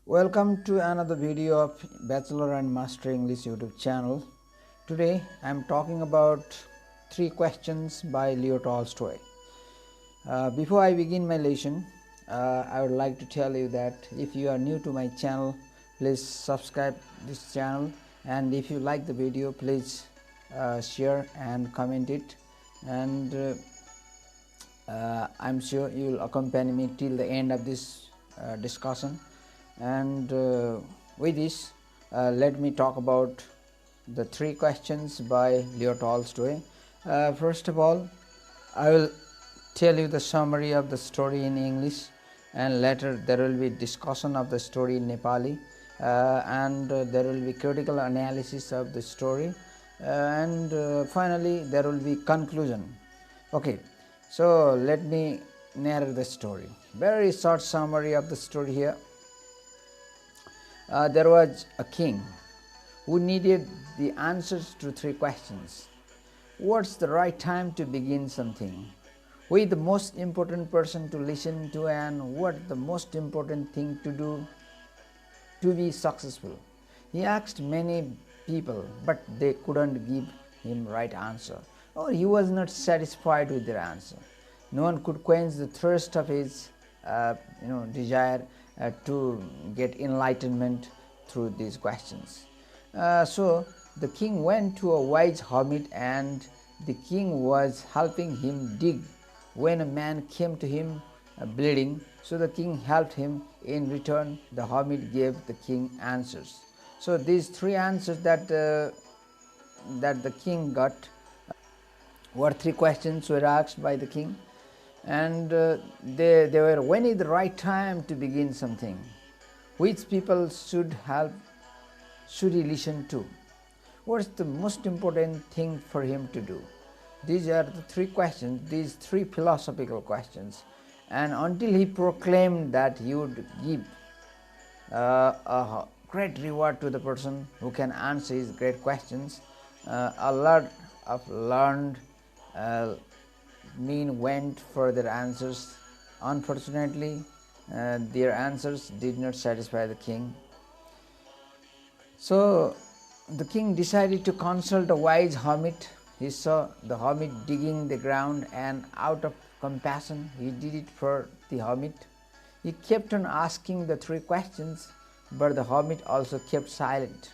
Welcome to another video of Bachelor and Master English YouTube channel. Today I am talking about 3 questions by Leo Tolstoy. Before I begin my lesson, I would like to tell you that if you are new to my channel, please subscribe this channel, and if you like the video, please share and comment it, and I'm sure you will accompany me till the end of this discussion. And with this, let me talk about the 3 questions by Leo Tolstoy. First of all, I will tell you the summary of the story in English, and later there will be discussion of the story in Nepali, and there will be critical analysis of the story, and finally there will be conclusion. Okay, so let me narrate the story. Very short summary of the story here. There was a king who needed the answers to 3 questions. What's the right time to begin something? Who is the most important person to listen to, and what the most important thing to do to be successful? He asked many people, but they couldn't give him right answer, or he was not satisfied with their answer. No one could quench the thirst of his desire to get enlightenment through these questions. So the king went to a wise hermit, and the king was helping him dig when a man came to him bleeding. So the king helped him. In return, the hermit gave the king answers. So these 3 answers that the king got were 3 questions were asked by the king, and they were: when is the right time to begin something? Which people should he listen to? What's the most important thing for him to do? These are the 3 questions, these 3 philosophical questions. And until he proclaimed that he would give a great reward to the person who can answer his great questions, a lot of learned men went for their answers. Unfortunately, their answers did not satisfy the king. So the king decided to consult a wise hermit. He saw the hermit digging the ground, and out of compassion he did it for the hermit. He kept on asking the 3 questions, but the hermit also kept silent.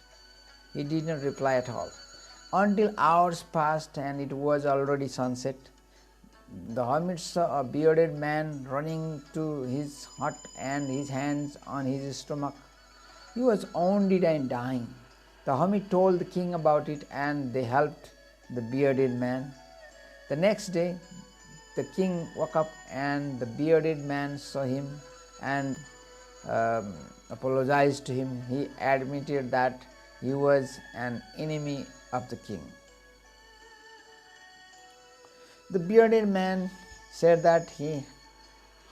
He did not reply at all, until hours passed and it was already sunset. The hermit saw a bearded man running to his hut and his hands on his stomach. He was wounded and dying. The hermit told the king about it, and they helped the bearded man. The next day, the king woke up, and the bearded man saw him and apologized to him. He admitted that he was an enemy of the king. The bearded man said that he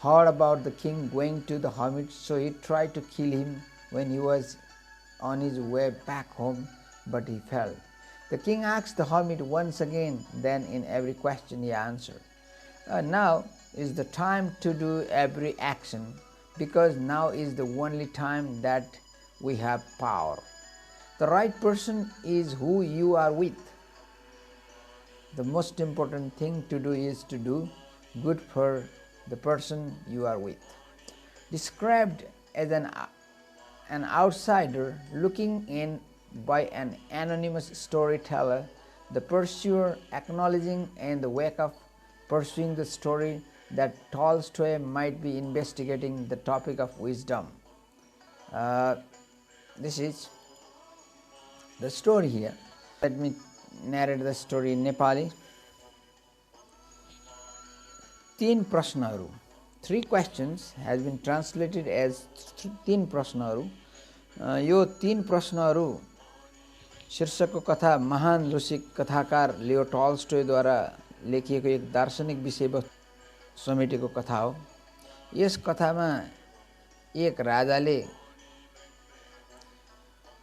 heard about the king going to the hermit, so he tried to kill him when he was on his way back home, but he fell. The king asked the hermit once again, then in every question he answered, now is the time to do every action, because now is the only time that we have power. The right person is who you are with. The most important thing to do is to do good for the person you are with. Described as an outsider looking in by an anonymous storyteller, the pursuer acknowledging in the wake of pursuing the story that Tolstoy might be investigating the topic of wisdom. This is the story here. Let me narrate the story in Nepali. 3 प्रश्नहरू, 3 questions has been translated as 3 प्रश्नहरू. यो 3 प्रश्नहरू शीर्षकको कथा महान रुसी कथाकार लियो टॉल्स्टॉयद्वारा लेखिएको एक दार्शनिक विषयवस्तु समेटेको कथा हो. यस कथामा एक राजाले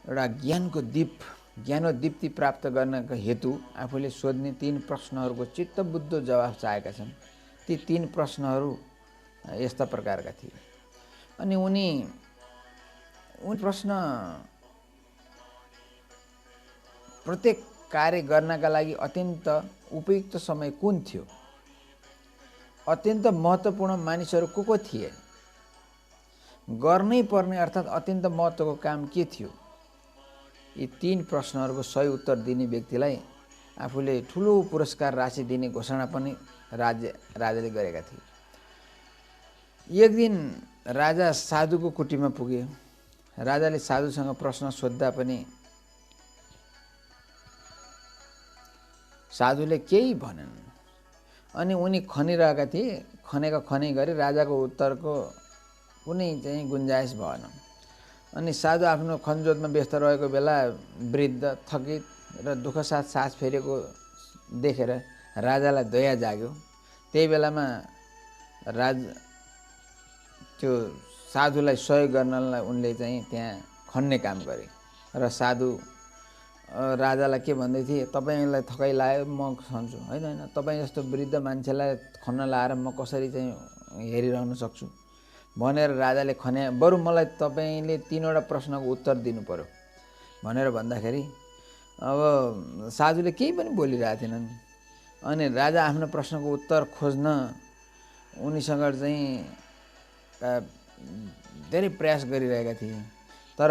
एउटा ज्ञानोदीप्ति प्राप्त गर्नको हेतु आफूले सोध्ने 3 प्रश्नहरूको चित्तबुद्ध जवाफ चाहेका छन्. ती 3 प्रश्नहरू यस्ता प्रकारका थिए. अनि उनी उन प्रश्न प्रत्येक कार्य गर्नका लागि अत्यन्त उपयुक्त समय कुन थियो, अत्यन्त महत्त्वपूर्ण मानिसहरू को थिए, गर्नै पर्ने अर्थात् अत्यन्त महत्त्वको काम के थियो, यी तीन प्रश्नहरूको सही उत्तर दिने व्यक्तिलाई आफूले ठुलो पुरस्कार राशि दिने घोषणा पनि राजाले गरेका थिए। एक दिन राजा साधुको कुटीमा पुगे। राजाले साधुसँग प्रश्न सोद्धा पनि साधुले केही भनेन। अनि उनी खनिरहेका थिए। खनै गरी राजाको उत्तरको कुनै चाहिँ गुन्जाइस भएन। अनि साधु आफ्नो खनजोतमा व्यस्त रहेको बेला वृद्ध, थकित र दुःखसाथ सास फेरेको देखेर राजालाई दया जाग्यो। त्यही बेलामा त्यो साधुलाई सहयोग गर्नलाई उनले चाहिँ त्यहाँ खन्ने काम गरे। र साधु राजालाई के भन्दै थिए, तपाईलाई थकाइ लाग्यो म खन्छु, होइन तपाईँ जस्तो वृद्ध मान्छेलाई खन्न लाएर म कसरी चाहिँ हेरिरहन सक्छु भनेर राजाले खन्या। बरु मलाई तपाईँले तीनवटा प्रश्नको उत्तर दिनु पर्यो भनेर भन्दाखेरि अब साधुले केही पनि बोलिरहेको थिएनन्। अनि राजा आफ्नो प्रश्नको उत्तर खोज्न उनीसँग चाहिँ धेरै प्रयास गरिरहेका थिए, तर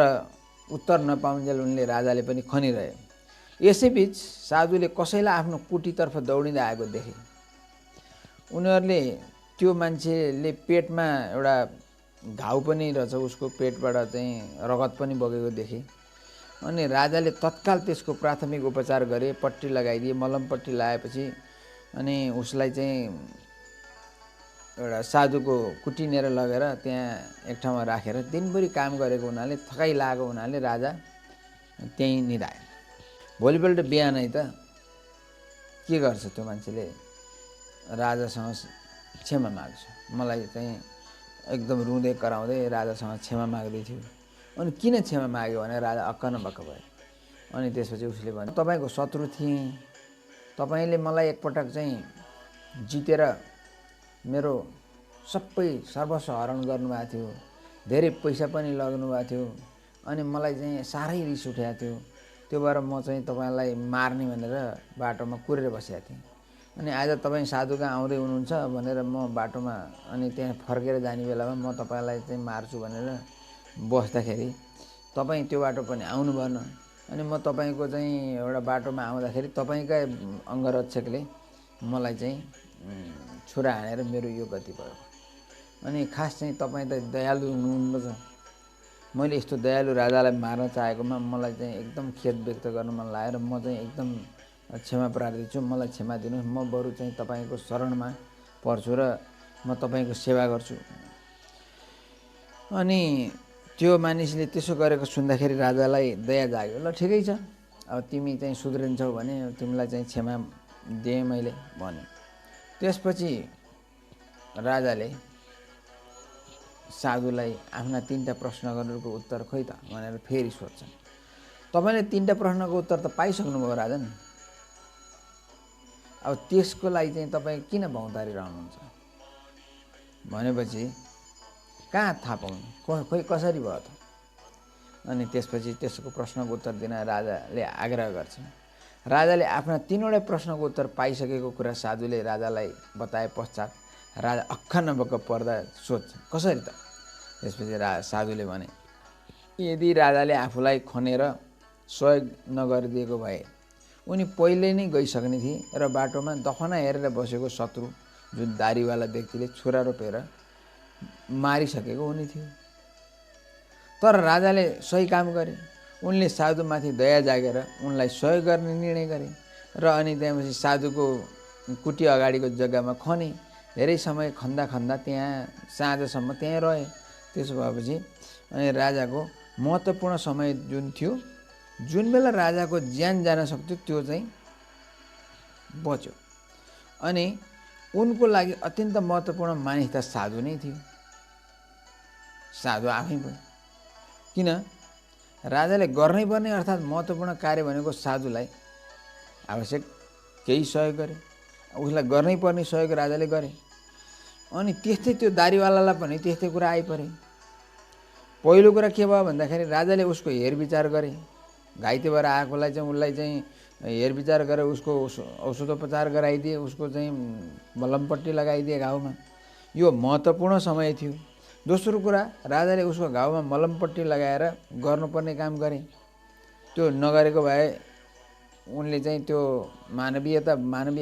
उत्तर नपाउन्जेल उनले राजाले पनि खनिरहे। यसैबीच साधुले कसैलाई आफ्नो कुटीतर्फ दौडिँदै आएको देखे। उनीहरूले त्यो मान्छेले पेटमा एउटा घाउ पनि रहेछ, उसको पेटबाट चाहिँ रगत पनि बगेको देखे। अनि राजाले तत्काल त्यसको प्राथमिक उपचार गरे, पट्टी लगाइदिए। मलमपट्टी लगाएपछि अनि उसलाई चाहिँ एउटा साधुको कुटीनेर लगेर त्यहाँ एक ठाउँमा राखेर दिनभरि काम गरेको हुनाले थकाइ लागेको हुनाले राजा त्यहीँ निधाए। भोलिपल्ट बिहानै त के गर्छ त्यो मान्छेले, राजासँग क्षमा माग्छ। मलाई चाहिँ एकदम रुँदै कराउँदै राजासँग क्षमा माग्दै थियो। अनि किन क्षमा माग्यो भने राजा अक्क न बक्क भयो। अनि त्यसपछि उसले भन्यो, तपाईँको शत्रु थिएँ, तपाईँले मलाई एकपटक चाहिँ जितेर मेरो सबै सर्वस्व हरण गर्नुभएको थियो, धेरै पैसा पनि लग्नुभएको थियो। अनि मलाई चाहिँ साह्रै रिस उठेको थियो। त्यो भएर म चाहिँ तपाईँलाई मार्ने भनेर बाटोमा कुरेर बसेको थिएँ। अनि आज तपाईँ साधु कहाँ आउँदै हुनुहुन्छ भनेर म बाटोमा अनि त्यहाँ फर्केर जाने बेलामा म तपाईँलाई चाहिँ मार्छु भनेर बस्दाखेरि तपाईँ त्यो बाटो पनि आउनु भएन। अनि म तपाईँको चाहिँ एउटा बाटोमा आउँदाखेरि तपाईँकै अङ्गरक्षकले मलाई चाहिँ छुरा हानेर मेरो यो गति भयो। अनि खास चाहिँ तपाईँ त दयालु हुनुहुन्छ, मैले यस्तो दयालु राजालाई मार्न चाहेकोमा मलाई चाहिँ एकदम खेद व्यक्त गर्न मन लागेर म चाहिँ एकदम क्षमा प्रार्थी छु, मलाई क्षमा दिनुहोस्। म बरु चाहिँ तपाईँको शरणमा पर्छु र म तपाईँको सेवा गर्छु। अनि त्यो मानिसले त्यसो गरेको सुन्दाखेरि राजालाई दया जाग्यो। ल ठिकै छ, अब तिमी चाहिँ सुध्रिन्छौ भने तिमीलाई चाहिँ क्षमा दिएँ मैले भने। त्यसपछि राजाले साधुलाई आफ्ना तीनटा प्रश्नहरूको उत्तर खोइ त भनेर फेरि सोध्छन्। तपाईँले तीनटा प्रश्नको उत्तर त पाइसक्नुभयो राजन, अब त्यसको लागि चाहिँ तपाईँ किन भौँतारिरहनुहुन्छ भनेपछि कहाँ थाहा पाउनु, खोइ कसरी भयो त। अनि त्यसपछि त्यसको प्रश्नको उत्तर दिन राजाले आग्रह गर्छन्। राजाले आफ्ना तीनवटा प्रश्नको उत्तर पाइसकेको कुरा साधुले राजालाई बताए पश्चात राजा अक्ख नबक्क पर्दा सोध्छ, कसरी त। त्यसपछि साधुले भने, यदि राजाले आफूलाई खनेर सहयोग नगरिदिएको भए उनी पहिले नै गइसक्ने थिए र बाटोमा दफना हेरेर बसेको शत्रु जुन दारीवाला व्यक्तिले छुरा रोपेर मारिसकेको हुने थियो। तर राजाले सही काम गरे। उनले साधुमाथि दया जागेर उनलाई सहयोग गर्ने निर्णय गरे र अनि त्यसपछि साधुको कुटी अगाडिको जग्गामा खने। धेरै समय खन्दा त्यहाँ साँझसम्म त्यहीँ रहे। त्यसो भएपछि अनि राजाको महत्त्वपूर्ण समय जुन थियो, जुन बेला राजाको ज्यान जान सक्थ्यो त्यो चाहिँ बच्यो। अनि उनको लागि अत्यन्त महत्त्वपूर्ण मानिस त साधु नै थियो। साधु आफै भयो। किन राजाले गर्नै पर्ने अर्थात् महत्त्वपूर्ण कार्य भनेको साधुलाई आवश्यक केही सहयोग गरे, उसलाई गर्नै पर्ने सहयोग राजाले गरे। अनि त्यस्तै त्यो दारीवालालाई पनि त्यस्तै कुरा आइपरे। पहिलो कुरा के भयो भन्दाखेरि राजाले उसको हेरविचार गरे। घाइते भएर आएकोलाई चाहिँ उसलाई चाहिँ हेरविचार गरेर उसको औषधोपचार गराइदिए, उसको चाहिँ मलमपट्टी लगाइदिए घाउमा। यो महत्त्वपूर्ण समय थियो। दोस्रो कुरा, राजाले उसको घाउमा मलमपट्टी लगाएर गर्नुपर्ने काम गरे। त्यो नगरेको भए उनले चाहिँ त्यो मानवीय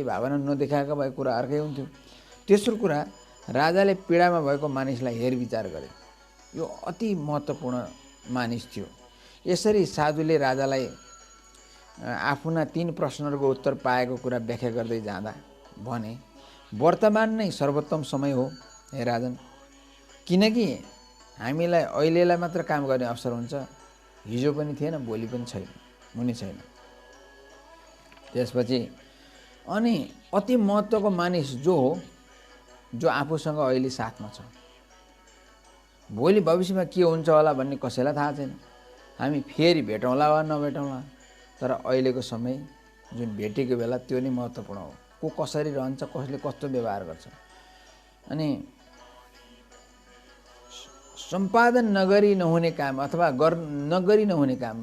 भावना नदेखाएको भए कुरा अर्कै हुन्थ्यो। तेस्रो कुरा, राजाले पीडामा भएको मानिसलाई हेरविचार गरे। यो अति महत्त्वपूर्ण मानिस थियो। यसरी साधुले राजालाई आफ्ना 3 प्रश्नहरूको उत्तर पाएको कुरा व्याख्या गर्दै जाँदा भने, वर्तमान नै सर्वोत्तम समय हो हे राजन, किनकि हामीलाई अहिलेलाई मात्र काम गर्ने अवसर हुन्छ। हिजो पनि थिएन, भोलि पनि छैन, हुने छैन। त्यसपछि अनि अति महत्त्वको मानिस जो हो, जो आफूसँग अहिले साथमा छ। भोलि भविष्यमा के हुन्छ होला भन्ने कसैलाई थाहा छैन। हामी फेरि भेटौँला वा नभेटौँला, तर अहिलेको समय जुन भेटेको बेला त्यो नै महत्त्वपूर्ण हो। को कसरी रहन्छ, कसले कस्तो व्यवहार गर्छ। अनि सम्पादन नगरी नहुने काम अथवा नगरी नहुने काम,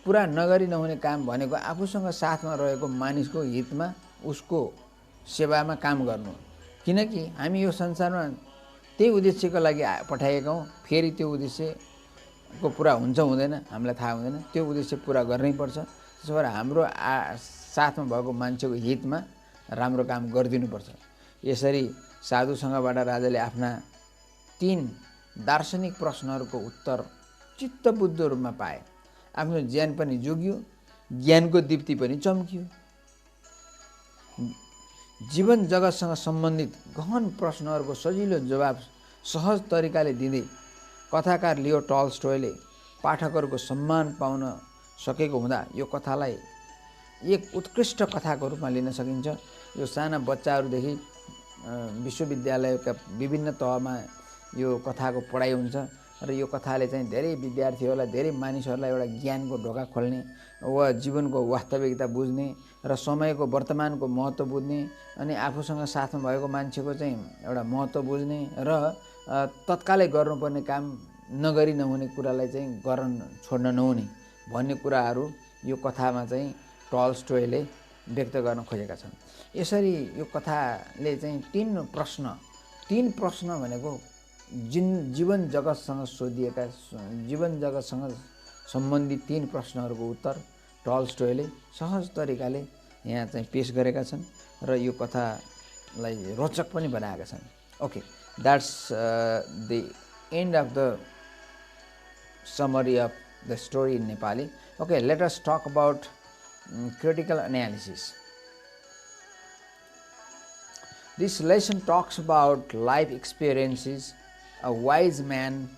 पुरा नगरी नहुने काम भनेको आफूसँग साथमा रहेको मानिसको हितमा, उसको सेवामा काम गर्नु। किनकि हामी यो संसारमा त्यही उद्देश्यको लागि पठाइएका हौँ। फेरि त्यो उद्देश्यको पुरा हुन्छ हुँदैन हामीलाई थाहा हुँदैन। त्यो उद्देश्य पुरा गर्नै पर्छ। त्यसो भएर हाम्रो साथमा भएको मान्छेको हितमा राम्रो काम गरिदिनुपर्छ। यसरी साधुसँगबाट राजाले आफ्ना 3 दार्शनिक प्रश्नहरूको उत्तर चित्तबुद्ध रूपमा पाए। आफ्नो ज्ञान पनि जोगियो, ज्ञानको दीप्ति पनि चम्कियो। जीवन जगतसँग सम्बन्धित गहन प्रश्नहरूको सजिलो जवाब सहज तरिकाले दिँदै कथाकार लियो टल्स्टोयले पाठकहरूको सम्मान पाउन सकेको हुँदा यो कथालाई एक उत्कृष्ट कथाको रूपमा लिन सकिन्छ। यो साना बच्चाहरूदेखि विश्वविद्यालयका विभिन्न तहमा यो कथाको पढाइ हुन्छ र यो कथाले चाहिँ धेरै विद्यार्थीहरूलाई, धेरै मानिसहरूलाई एउटा ज्ञानको ढोका खोल्ने वा जीवनको वास्तविकता बुझ्ने र समयको वर्तमानको महत्त्व बुझ्ने अनि आफूसँग साथमा भएको मान्छेको चाहिँ एउटा महत्त्व बुझ्ने र तत्कालै गर्नुपर्ने काम नगरी नहुने कुरालाई चाहिँ छोड्न नहुने भन्ने कुराहरू यो कथामा चाहिँ टल्स्टोयले व्यक्त गर्न खोजेका छन्। यसरी यो कथाले चाहिँ 3 प्रश्न भनेको जीवन जगतसँग सोधिएका, जीवन जगतसँग सम्बन्धित 3 प्रश्नहरूको उत्तर टल्स्टोयले सहज तरिकाले यहाँ चाहिँ पेश गरेका छन् र यो कथालाई रोचक पनि बनाएका छन्। Okay, that's the end of the summary of the story in Nepali. Okay, let us talk about critical analysis. This lesson talks about life experiences a wise man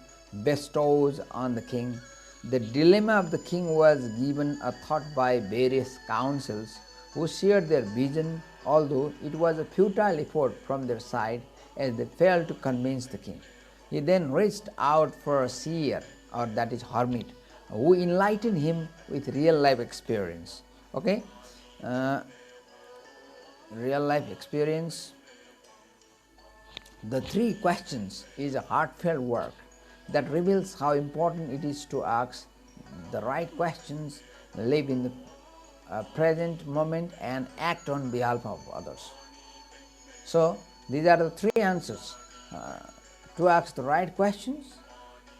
bestows on the king. The dilemma of the king was given a thought by various councils who shared their vision, although it was a futile effort from their side as they failed to convince the king. He then reached out for a seer, or that is hermit, who enlightened him with real life experience. Okay, real life experience. The 3 questions is a heartfelt work that reveals how important it is to ask the right questions, live in the present moment and act on behalf of others. So these are the 3 answers: to ask the right questions,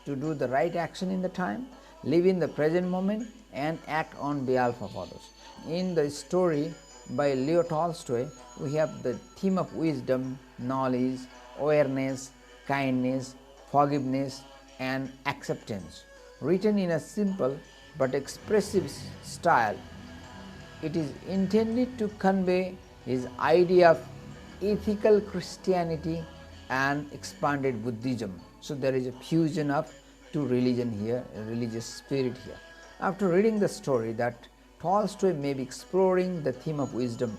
to do the right action in the time, live in the present moment and act on behalf of others. In the story by Leo Tolstoy, we have the theme of wisdom, knowledge, awareness, kindness, forgiveness and acceptance. Written in a simple but expressive style, it is intended to convey his idea of ethical Christianity and expanded Buddhism. So there is a fusion of 2 religions here, a religious spirit here. After reading the story that Tolstoy may be exploring the theme of wisdom,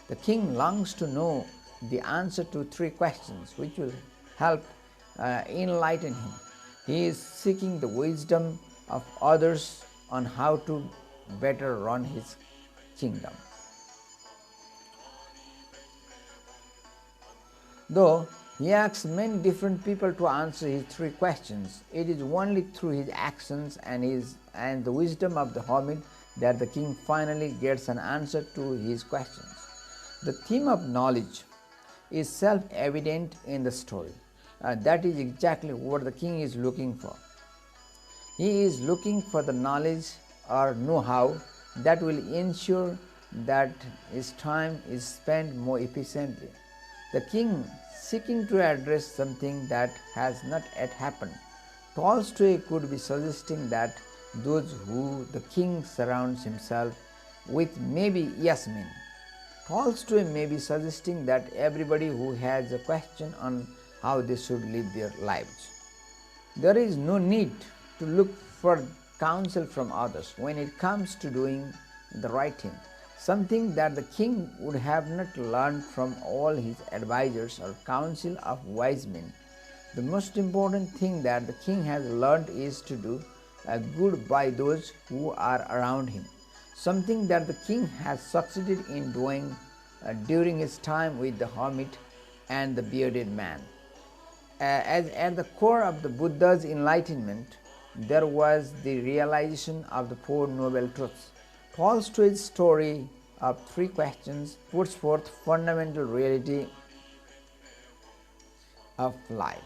the king longs to know the answer to 3 questions which will help enlighten him. He is seeking the wisdom of others on how to better run his kingdom. Though He asks many different people to answer his three questions. It is only through his actions and the wisdom of the hermit that the king finally gets an answer to his questions. The theme of knowledge is self-evident in the story. That is exactly what the king is looking for. He is looking for the knowledge or know-how that will ensure that his time is spent more efficiently. The king seeking to address something that has not yet happened. Tolstoy could be suggesting that those who the king surrounds himself with may be yes men. Tolstoy may be suggesting that everybody who has a question on how they should live their lives. There is no need to look for counsel from others when it comes to doing the right thing, something that the king would have not learned from all his advisors or council of wise men. The most important thing that the king has learned is to do good by those who are around him, something that the king has succeeded in doing during his time with the hermit and the bearded man. As at the core of the Buddha's enlightenment, there was the realization of the Four Noble Truths. Tolstoy's story of three questions puts forth fundamental reality of life.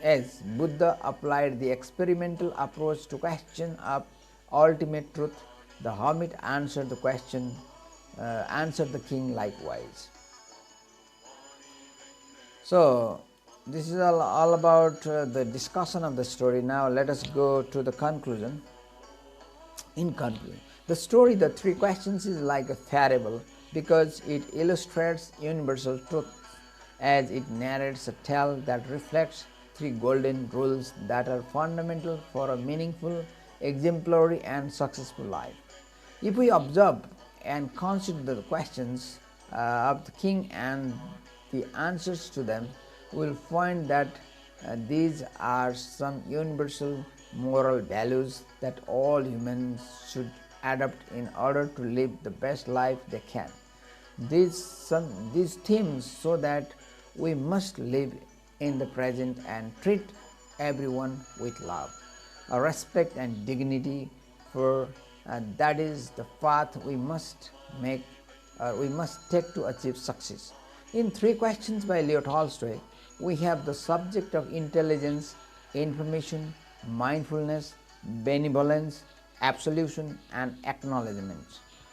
As Buddha applied the experimental approach to question of ultimate truth, the hermit answered the king likewise. So, this is all about the discussion of the story. Now let us go to the conclusion. In conclusion, the story, The Three Questions, is like a parable because it illustrates universal truth as it narrates a tale that reflects three golden rules that are fundamental for a meaningful, exemplary and successful life. If we observe and consider the questions of the king and the answers to them, we will find that these are some universal moral values that all humans should adopt in order to live the best life they can. These themes show that we must live in the present and treat everyone with love, respect and dignity, for that is the path we must take to achieve success. In Three Questions by Leo Tolstoy, we have the subject of intelligence, information, mindfulness, benevolence, absolution and acknowledgement.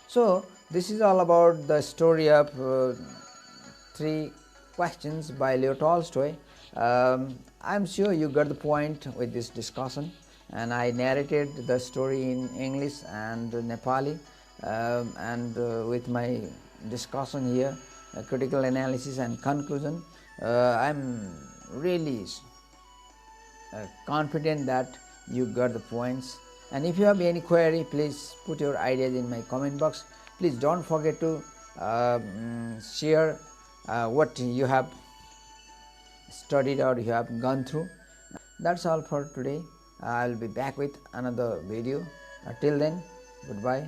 So, this is all about the story of Three Questions by Leo Tolstoy. I am sure you got the point with this discussion, and I narrated the story in English and Nepali, with my discussion here, critical analysis and conclusion. I am really confident that you got the points, and if you have any query, please put your ideas in my comment box. Please don't forget to share what you have studied or you have gone through. That's all for today. I'll be back with another video. Till then, goodbye.